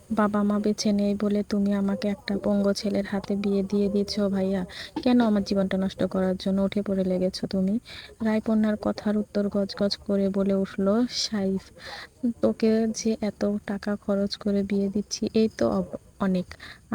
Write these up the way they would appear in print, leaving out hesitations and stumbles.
বাবা মা বেঁচে নেই বলে তুমি আমাকে একটা পঙ্গ ছেলের হাতে বিয়ে দিয়ে দিয়েছো ভাইয়া। কেন আমার জীবনটা নষ্ট করার জন্য উঠে পড়ে লেগেছো তুমি? রায়পন্নার কথার উত্তর গজগজ করে বলে উঠল সাইফ। তোকে যে এত টাকা খরচ করে বিয়ে দিচ্ছি এই তো অনেক।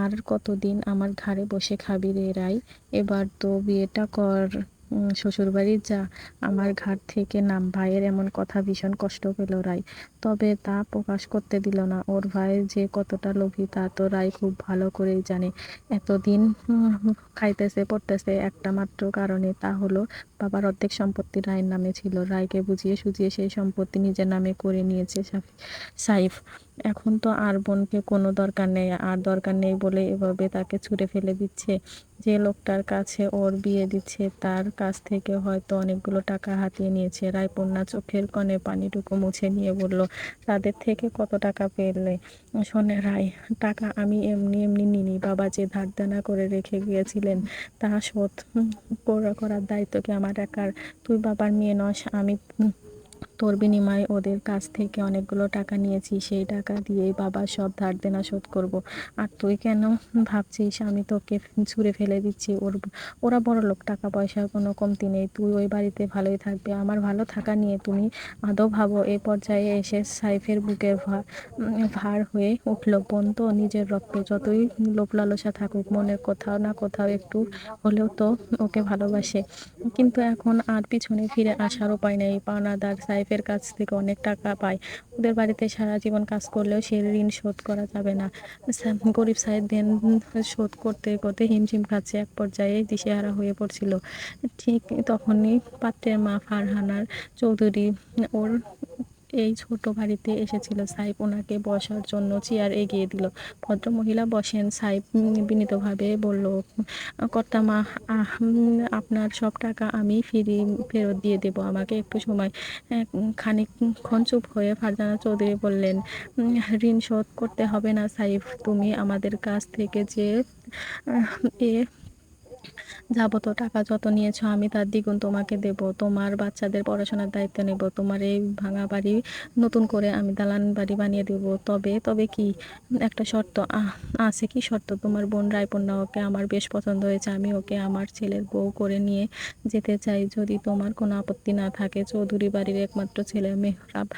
আর কতদিন আমার ঘাড়ে বসে খাবি রে রাই? এবার তো বিয়েটা কর। শ্বশুর বাড়ি যা, আমার ঘাট থেকে নাম। ভাইয়ের এমন কথা ভীষণ কষ্ট পেল রাই, তবে তা প্রকাশ করতে দিল না। ওর ভাই যে কতটা লোভী তা তো রাই খুব ভালো করেই জানে। এতদিন খাইতেছে পড়তেছে একটা মাত্র কারণে, তা হলো বাবার অর্ধেক সম্পত্তি রায়ের নামে ছিল। রায়কে বুঝিয়ে সুঝিয়ে সেই সম্পত্তি নিজের নামে করে নিয়েছে সাইফ। এখন তো আর বোনকে কোনো দরকার নেই, আর দরকার নেই বলে এভাবে তাকে ছুঁড়ে ফেলে দিচ্ছে। যে লোকটার কাছে ওর বিয়ে দিচ্ছে তার কাছ থেকে হয়তো অনেকগুলো টাকা হাতিয়ে নিয়েছে। রায়পন্না চোখের কোণে পানিটুকু মুছে নিয়ে বলল, তাদের থেকে কত টাকা পেলে? শোনে রায়, টাকা আমি এমনি এমনি নিনি। বাবা যে ধার দেনা করে রেখে গিয়েছিলেন তা শোধ করার দায়িত্ব কি আমার একার? তুই বাবার মেয়ে নস, আমি তোর বিনিময়ে ওদের কাছ থেকে অনেকগুলো টাকা নিয়েছি, সেই টাকা দিয়েই বাবা সব ধার দেনা শোধ করব। আর তুই কেন ভাবছিস আমি তোকে ছুঁড়ে ফেলে দিচ্ছি? ওরা বড়লোক, টাকা পয়সার কোনো কমতি নেই। তুই ওই বাড়িতে ভালোই থাকবি। আমার ভালো থাকা নিয়ে তুমি আদৌ ভাবো? এই পর্যায়ে এসে সাইফের বুকে ভার হয়ে উঠল। বোন তো নিজের রক্ত, যতই লোভ লালসা থাকুক মনে কোথাও না কোথাও একটু হলেও তো ওকে ভালোবাসে। কিন্তু এখন আর পিছনে ফিরে আসার উপায় নেই। পাওনাদার সাইফের কাছ থেকে অনেক টাকা পায়। ওদের বাড়িতে সারা জীবন কাজ করলেও সে ঋণ শোধ করা যাবে না। গরিব সাইদ দেন শোধ করতে করতে হিমশিম খাচ্ছে, এক পর্যায়ে দিশেহারা হয়ে পড়ছিল। ঠিক তখনই পাত্রের মা ফারহানার চৌধুরী ওর এই ছোট বাড়িতে এসেছিল। সাইফ ওনাকে বসার জন্য চেয়ার এগিয়ে দিল। ভদ্রমহিলা বসেন। সাইফ বিনীতভাবে বলল, কর্তামা, আপনার সব টাকা আমি ফেরত দিয়ে দেব, আমাকে একটু সময়। খানিকক্ষণ চুপ হয়ে ফারজানা চৌধুরী বললেন, ঋণ শোধ করতে হবে না সাইফ, তুমি আমাদের কাছ থেকে যে এ যাবতীয় টাকা যত নিয়েছো আমি তার দ্বিগুণ তোমাকে দেব। তোমার বাচ্চাদের পড়াশোনার দায়িত্ব নেব। তোমার এই ভাঙা বাড়ি নতুন করে আমি দালান বাড়ি বানিয়ে দেব। তবে কি? একটা শর্ত আছে। কি শর্ত? তোমার বোন রায়পন্না, ওকে আমার বেশ পছন্দ হয়েছে। আমি ওকে আমার ছেলের বউ করে নিয়ে যেতে চাই, যদি তোমার কোনো আপত্তি না থাকে। চৌধুরী বাড়ির একমাত্র ছেলে মেহরাব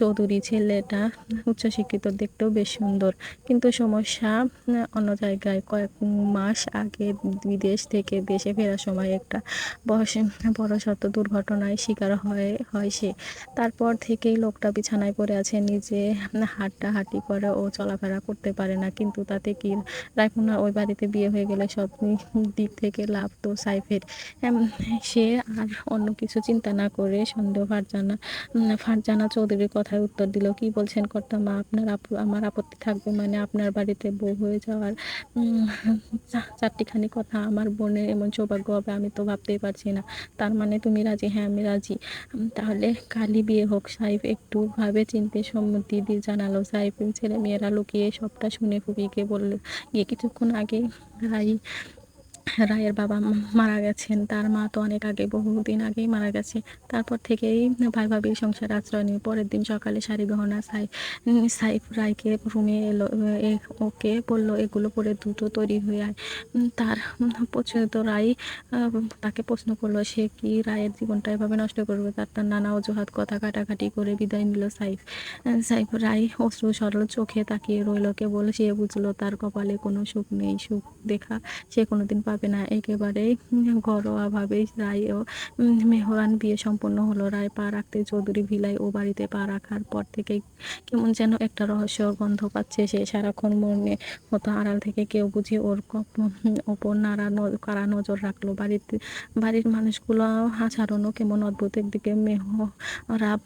চৌধুরী। ছেলেটা উচ্চশিক্ষিত, দেখতেও বেশ সুন্দর, কিন্তু সমস্যা অন্য জায়গায়। কয়েক মাস আগে বিদেশ থেকে দেশে ফেরার সময় একটা বড়সড় দুর্ঘটনায় শিকার হয় সে। তারপর থেকেই লোকটা বিছানায় পড়ে আছে। নিজে হাঁটাহাঁটি করে ও চলাফেরা করতে পারে না। কিন্তু তাতে কি? রায়পুনার ওই বাড়িতে বিয়ে হয়ে গেলে সব দিক থেকে লাভ তো সাইফের। সে আর অন্য কিছু চিন্তা না করে সন্দেহ ফারজানা চৌধুরীর কথায় উত্তর দিল, কি বলছেন কর্তামা? আমার আপত্তি থাকবে মানে? আপনার বাড়িতে বউ হয়ে যাওয়ার চারটিখানি কথা। আমার বোনের এমন সৌভাগ্য হবে আমি তো ভাবতেই পারছি না। তার মানে তুমি রাজি? হ্যাঁ, আমি রাজি। তাহলে কালই বিয়ে হোক। সাইফ একটু ভাবে চিন্তে সম্মতি দিয়ে জানালো। সাইফ ছেলে মেয়েরা লুকিয়ে সবটা শুনে ফুপিকে বলল, গিয়ে কিছুক্ষণ আগে রাই রায়ের বাবা মারা গেছেন। তার মা তো অনেক আগে, বহুদিন আগেই মারা গেছে। তারপর থেকেই ভাই ভাবির সংসারে আশ্রয় নিয়ে। পরের দিন সকালে শাড়ি গহনা সাইফ রায়কে রুমে এলো। ওকে বলল, এগুলো পরে দ্রুত তৈরি হয়ে আয়। তার পছন্দ রায় তাকে প্রশ্ন করলো, সে কি রায়ের জীবনটা এভাবে নষ্ট করবে? তার নানা অজুহাত কথা কাটাকাটি করে বিদায় নিল সাইফ। রায় অশ্রু সরল চোখে তাকিয়ে রইল। কেবল সে বুঝলো তার কপালে কোনো সুখ নেই। সুখ দেখা সে কোনোদিন পাবে না। একেবারে ঘরোয়াভাবেই রায় ও মেহরান বিয়ে সম্পন্ন হলো। রায় পা রাখতে চৌধুরী ভিলায় ও বাড়িতে পা রাখার পর থেকে কেমন যেন একটা রহস্য গন্ধ পাচ্ছে সে। সারাক্ষণ মনে হতো আড়াল থেকে কেউ বুঝি ওর ওপর কারা নজর রাখলো। বাড়ির মানুষগুলো আচরণও কেমন অদ্ভুত। একদিকে মেহরাব,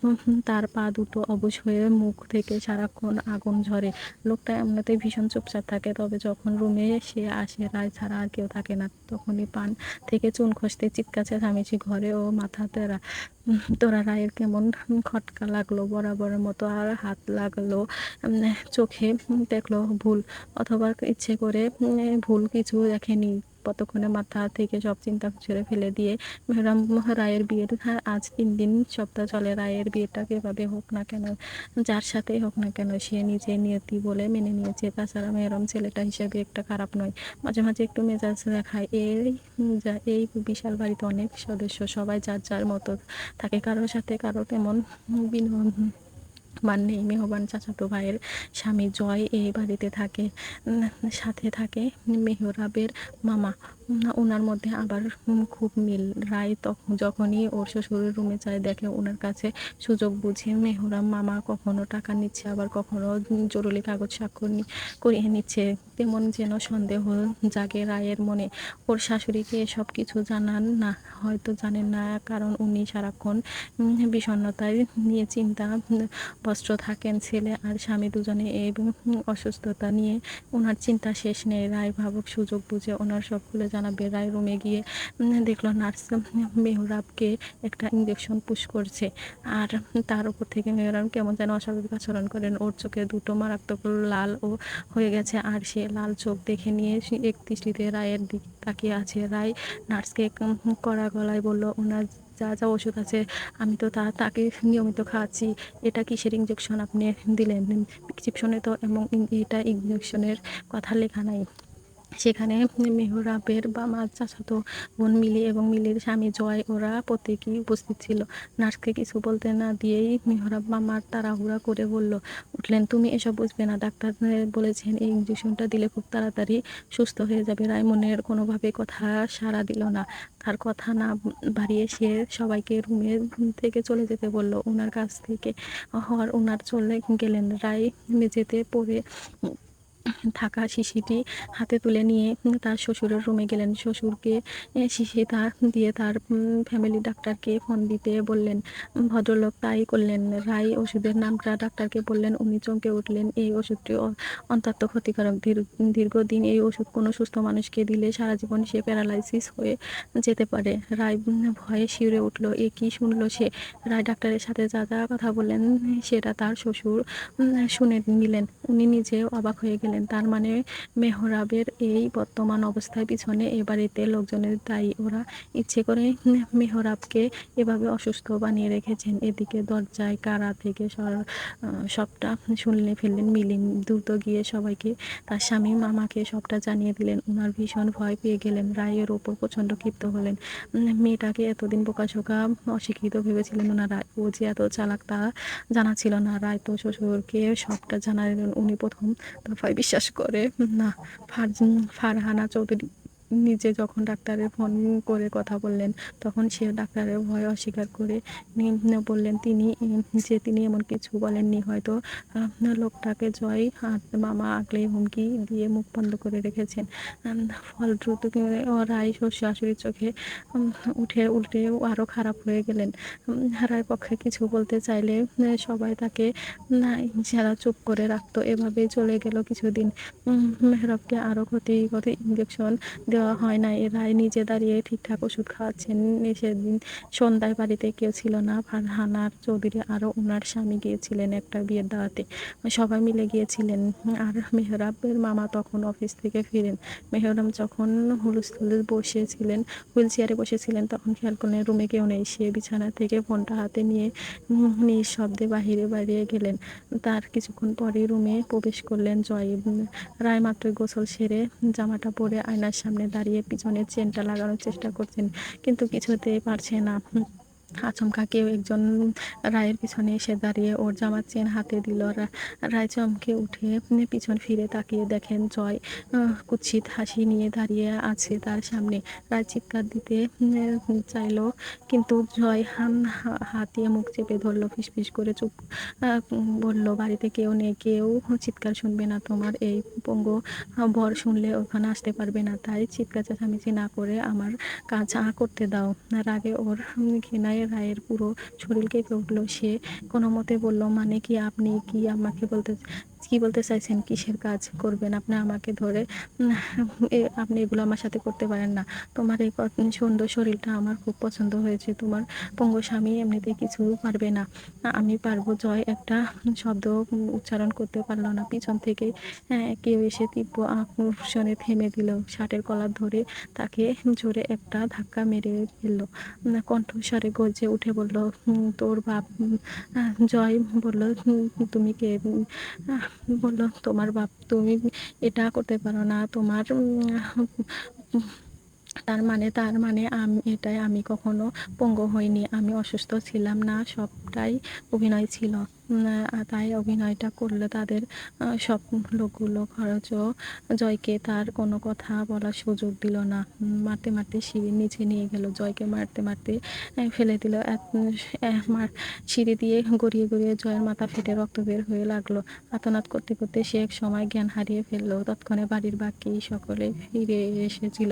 তার পা দুটো অবশ হয়ে, মুখ থেকে সারাক্ষণ আগুন ঝরে। লোকটা এমনিতেই ভীষণ চুপচাপ থাকে, তবে যখন রুমে সে আসে রায় ছাড়া আর কেউ থাকে না। তখনই পান থেকে চুন খসতে, চিৎকার চেঁচামেচি, ঘরে ও মাথা তোরা। রায়ের কেমন খটকা লাগলো বরাবরের মতো, আর হাত লাগলো চোখে। দেখলো ভুল, অথবা ইচ্ছে করে ভুল কিছু দেখেনি। ততক্ষণে মাথা থেকে সব চিন্তা ছেড়ে ফেলে দিয়ে মেহরাম রায়ের বিয়ের আজ 3 দিন সপ্তাহ চলে। রায়ের বিয়েটা যেভাবে হোক না কেন, যার সাথেই হোক না কেন, সে নিজে নিয়তি বলে মেনে নিয়েছে। তাছাড়া মেহরাম ছেলেটা হিসেবে একটা খারাপ নয়, মাঝে মাঝে একটু মেজাজ দেখায়। এই বিশাল বাড়িতে অনেক সদস্য, সবাই যার যার মতো থাকে, কারোর সাথে কারো তেমন বিনোদন নেই। মেহবান চাচাতো ভাইয়ের স্বামী জয় এই বাড়িতে থাকে, সাথে থাকে মেহরাবের মামা। ওনার মধ্যে আবার খুব মিল। রায় তখন যখনই ওর শ্বশুরের রুমে যায়, দেখে ওনার কাছে সুযোগ বুঝে মেহরাব মামা কখনো টাকা নিচ্ছে, আবার কখনো জরুরি কাগজ স্বাক্ষর করিয়ে নিচ্ছে। তেমন যেন সন্দেহ জাগে রায়ের মনে। ওর শাশুড়িকে এসব কিছু জানান না, হয়তো জানেন না, কারণ উনি সারাক্ষণ বিষণ্ণতায় নিয়ে চিন্তা বস্ত্র থাকেন। ছেলে আর স্বামী দুজনে এই অসুস্থতা নিয়ে ওনার চিন্তা শেষ নেই। রায় ভাবুক সুযোগ বুঝে ওনার সব খুলে জানাবে। রায় রুমে গিয়ে দেখলো নার্স মেহরাবকে একটা ইঞ্জেকশন পুশ করছে, আর তার উপর থেকে মেহরাব কেমন যেন অস্বাভাবিক আচরণ করেন। ওর চোখে দুটো মারাত্মক লাল হয়ে গেছে, আর সে লাল চোখ দেখে নিয়ে এক দৃষ্টিতে রায়ের দিকে তাকিয়ে আছে। রায় নার্সকে কড়া গলায় বলল, ওনার যা যা ওষুধ আছে আমি তো তাকে নিয়মিত খাওয়াচ্ছি, এটা কিসের ইঞ্জেকশন আপনি দিলেন? প্রেসক্রিপশনে তো এবং এটা ইঞ্জেকশনের কথা লেখা নাই। সেখানে মেহরাবের বাবা, চাচাতো বোন মিলি এবং মিলির স্বামী জয়, ওরা প্রত্যেকেই উপস্থিত ছিল। নার্সকে কিছু বলতে না দিয়েই মেহরাব মামার তাড়াহুড়া করে উঠলেন, তুমি এসব বুঝবে না, ডাক্তার বলেছেন এই ইঞ্জেকশনটা দিলে খুব তাড়াতাড়ি সুস্থ হয়ে যাবে। রায়মনের কোনোভাবে কথা সাড়া দিল না। তার কথা না বাড়িয়ে সে সবাইকে রুমে থেকে চলে যেতে বলল। ওনার কাছ থেকে ওনার চলে গেলেন। রায় মেঝেতে পড়ে থাকা শিশিটি হাতে তুলে নিয়ে তার শ্বশুরের রুমে গেলেন। শ্বশুরকে শিশিটা দিয়ে তার ফ্যামিলি ডাক্তারকে ফোন দিতে বললেন। ভদ্রলোক তাই করলেন। রায় ওষুধের নামটা ডাক্তারকে বললেন। উনি চমকে উঠলেন, এই ওষুধটি অত্যন্ত ক্ষতিকারক। দীর্ঘদিন এই ওষুধ কোনো সুস্থ মানুষকে দিলে সারা জীবন সে প্যারালাইসিস হয়ে যেতে পারে। রায় ভয়ে শিউরে উঠল। এ কি শুনল সে? রায় ডাক্তারের সাথে যা যা কথা বললেন সেটা তার শ্বশুর শুনে নিলেন। উনি নিজে অবাক হয়ে গেলেন। তার মানে মেহরাবের এই বর্তমান অবস্থায় পিছনে এ বাড়িতে লোকজনের দায়ী। ওরা ইচ্ছে করে মেহরাবকে এভাবে অসুস্থ বানিয়ে রেখেছেন। এদিকে দরজায় কারা থেকে সবটা শুনলে ফেললেন মিলি। দ্রুত গিয়ে সবাইকে, তার স্বামী মামাকে সবটা জানিয়ে দিলেন। ওনার ভীষণ ভয় পেয়ে গেলেন। রায়ের ওপর প্রচণ্ড ক্ষিপ্ত হলেন। মেয়েটাকে এতদিন বোকাশোকা অশিক্ষিত ভেবেছিলেন ওনারা, ও যে এত চালাক তা জানা ছিল না। রায় তো শ্বশুরকে সবটা জানালেন। উনি প্রথম দফায় বিশ্বাস করে না। ফারহানা চৌধুরী নিজে যখন ডাক্তারের ফোন করে কথা বললেন, তখন সে ডাক্তারের ভয় অস্বীকার করে বললেন তিনি এমন কিছু বলেননি। হয়তো লোকটাকে জয় আর মামা আগলে হুমকি দিয়ে মুখ বন্ধ করে রেখেছেন। ফল দ্রুত রায় শাশুড়ির চোখে উল্টে আরও খারাপ হয়ে গেলেন। রায়ের পক্ষে কিছু বলতে চাইলে সবাই তাকে যারা চুপ করে রাখতো। এভাবে চলে গেল কিছুদিন। মেহরাবকে আরও ক্ষতি ইঞ্জেকশন দেওয়া হয় না। রায় নিজে দাঁড়িয়ে ঠিকঠাক ওষুধ খাওয়াচ্ছেন। সেদিন সন্ধ্যায় বাড়িতে কেউ ছিল না। ফারহানার চৌধুরী আরও ওনার স্বামী গিয়েছিলেন একটা বিয়ের দাওয়াতে, সবাই মিলে গিয়েছিলেন। আর মেহরাবের মামা তখন অফিস থেকে ফিরেন। মেহরাব যখন হুলস্থুলে বসেছিলেন, হুইল চেয়ারে বসেছিলেন, তখন খেয়াল করলেন রুমে কেউ নেই। সে বিছানা থেকে ফোনটা হাতে নিয়ে নিঃশব্দে বাইরে গেলেন। তার কিছুক্ষণ পরে রুমে প্রবেশ করলেন জয়। রায় মাত্রই গোসল সেরে জামাটা পরে আয়নার সামনে দাঁড়িয়ে পিছনের চেনটা লাগানোর চেষ্টা করছেন, কিন্তু কিছুতেই পারছে না। আচমকা কেউ একজন রায়ের পিছনে এসে দাঁড়িয়ে ওর জামার চেন হাতে দিল। রায় চমকে উঠে পিছন ফিরে তাকিয়ে দেখেন জয় কুৎসিত হাসি নিয়ে দাঁড়িয়ে আছে তার সামনে। রায় চিৎকার দিতে চাইল, কিন্তু জয় হাত দিয়ে মুখ চেপে ধরলো। ফিসফিস করে চুপ বলল, বাড়িতে কেউ নেই, কেউ চিৎকার শুনবে না। তোমার এই পঙ্গু বর শুনলে ওখানে আসতে পারবে না, তাই চিৎকার চেঁচামেচি না করে আমার কাজ করতে দাও। রাগে ওর ঘৃণায় কথায় রায়ের পুরো শরীর কেঁপে উঠল। সে কোনো মতে বলল, মানে কি? আপনি কি আমাকে বলতে চাইছেন? কিসের কাজ করবেন আপনি আমাকে ধরে? আপনি এগুলো আমার সাথে করতে পারেন না। তোমার এই সুন্দর শরীরটা আমার খুব পছন্দ হয়েছে। তোমার পঙ্গু স্বামী এমনিতে কিছু পারবে না। আমি পারবো। জয় একটা শব্দ উচ্চারণ করতে পারলো না। পিছন থেকে কেউ এসে তীব্র আকর্ষণে থেমে দিল, শার্টের কলার ধরে তাকে জোরে একটা ধাক্কা মেরে ফেললো। কণ্ঠস্বরে গর্জে উঠে বলল, তোর বাপ? জয় বলল, তুমি কে? বলল, তোমার বাপ। তুমি এটা করতে পারো না। তোমার তার মানে আমি কখনো পঙ্গু হইনি। আমি অসুস্থ ছিলাম না, সবটাই অভিনয় ছিল। তাই অভিনয়টা করলে তাদের সব লোকগুলো খরচও। জয়কে তার কোনো কথা বলার সুযোগ দিল না। মারতে মারতে সিঁড়ির নিচে নিয়ে গেল। জয়কে মারতে মারতে ফেলে দিল। সিঁড়ি দিয়ে গড়িয়ে গড়িয়ে জয়ের মাথা ফেটে রক্ত বের হয়ে লাগলো। আর্তনাদ করতে করতে সে এক সময় জ্ঞান হারিয়ে ফেললো। তৎক্ষণে বাড়ির বাকি সকলে ফিরে এসেছিল।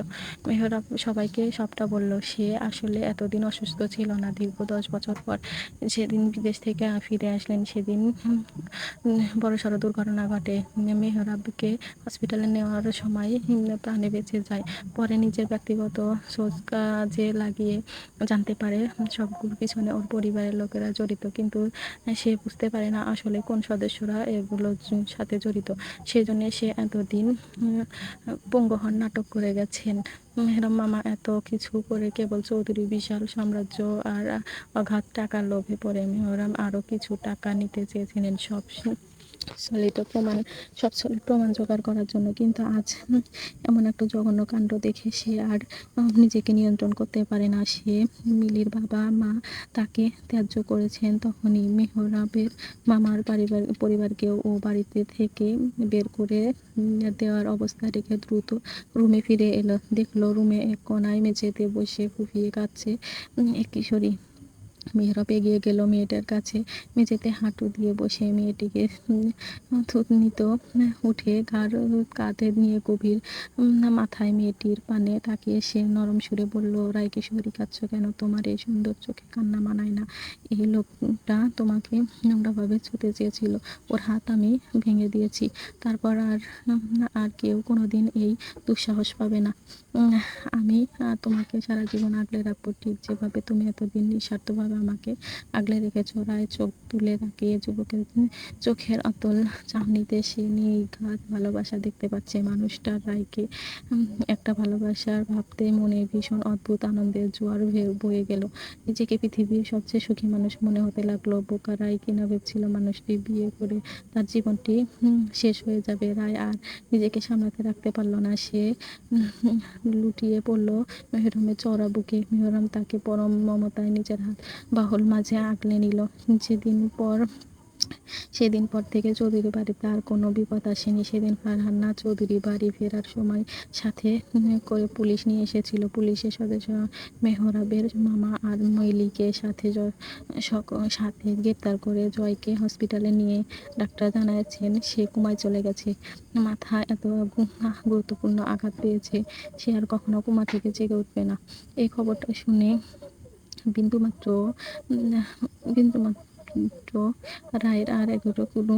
মেহরাব সবাইকে সবটা বলল। সে আসলে এতদিন অসুস্থ ছিল না। দীর্ঘ 10 বছর পর সেদিন বিদেশ থেকে ফিরে আসলেন। সেদিন বড়সড় দুর্ঘটনা ঘটে। মেহরাবকে হসপিটালে নেওয়ার সময় প্রাণে বেঁচে যায়। পরে নিজের ব্যক্তিগত সোচ কাজে লাগিয়ে জানতে পারে সবগুলোর পিছনে ওর পরিবারের লোকেরা জড়িত। কিন্তু সে বুঝতে পারে না আসলে কোন সদস্যরা এগুলোর সাথে জড়িত। সেজন্য সে এতদিন পঙ্গু হন নাটক করে গেছেন। মেহরাব মামা এত কিছু করে কেবল চৌধুরী বিশাল সাম্রাজ্য আর অগাধ টাকার লোভে পড়ে মেহরাব আরো কিছু টাকা নিতে চেয়েছিলেন, সব সলিড প্রমাণ জোগাড় করার জন্য। কিন্তু আজ এমন একটা জঘন্য কাণ্ড দেখে সে আর নিজেকে নিয়ন্ত্রণ করতে পারে না। সে মিলির বাবা মা তাকে ত্যায্য করেছেন। তখনই মেহরাবের মামার পরিবারকেও ও বাড়িতে থেকে বের করে দেওয়ার অবস্থা রেখে দ্রুত রুমে ফিরে এলো। দেখলো রুমে এক কোনায় মেঝেতে বসে ফুঁপিয়ে কাঁদছে এক কিশোরী। মেহরাব এগিয়ে গেল মেয়েটার কাছে। মেঝেতে হাঁটু দিয়ে বসে মেয়েটিকে থুতনিত উঠে কাঁধে নিয়ে গভীর মাথায় মেয়েটির পানে তাকিয়ে সে নরম সুরে বলল, রায় কিশোরী, কাঁদছ কেন? তোমার এই সুন্দর চোখে কান্না মানায় না। এই লোকটা তোমাকে নোংরাভাবে ছুঁতে চেয়েছিল। ওর হাত আমি ভেঙে দিয়েছি। তারপর আর কেউ কোনোদিন এই দুঃসাহস পাবে না। আমি তোমাকে সারা জীবন আগলে রাখবো, ঠিক যেভাবে তুমি এতদিন নিঃস্বার্থভাবে আমাকে আগলে রেখেছো। রায় চোখ তুলে তাকিয়ে যুবকের চোখের অতল চাহনিতে সে নির্ঘাত ভালোবাসা দেখতে পাচ্ছে। মানুষটার রায়কে একটা ভালোবাসার ভাবতে মনে ভীষণ অদ্ভুত আনন্দের জোয়ার বয়ে গেল। নিজেকে পৃথিবীর সবচেয়ে সুখী মানুষ মনে হতে লাগলো। বোকা রায় কিনা ভেবেছিল মানুষটি বিয়ে করে তার জীবনটি শেষ হয়ে যাবে। রায় আর নিজেকে সামলাতে রাখতে পারল না। সে লুটিয়ে পড়ল মেহরামের চওড়া বুকে। মেহরাম তাকে পরম মমতায় নিজের হাত বাহুর মাঝে আগলে নিল। সেদিন পর থেকে চৌধুরী বাড়িতে আর কোনো বিপদ আসেনি। সেদিন ফারহানা চৌধুরী বাড়ি ফেরার সময় সাথে করে পুলিশ নিয়ে এসেছিল। পুলিশের সদস্য মেহরাবের মামা আর মইলিকে সাথে গ্রেপ্তার করে জয়কে হসপিটালে নিয়ে ডাক্তার জানাচ্ছেন সে কোমায় চলে গেছে। মাথা এত গুরুত্বপূর্ণ আঘাত পেয়েছে, সে আর কখনো কোমা থেকে জেগে উঠবে না। এই খবরটা শুনে বিন্দুমাত্র বিন্দুমাত্র রায়ের আর এগুলো কোনো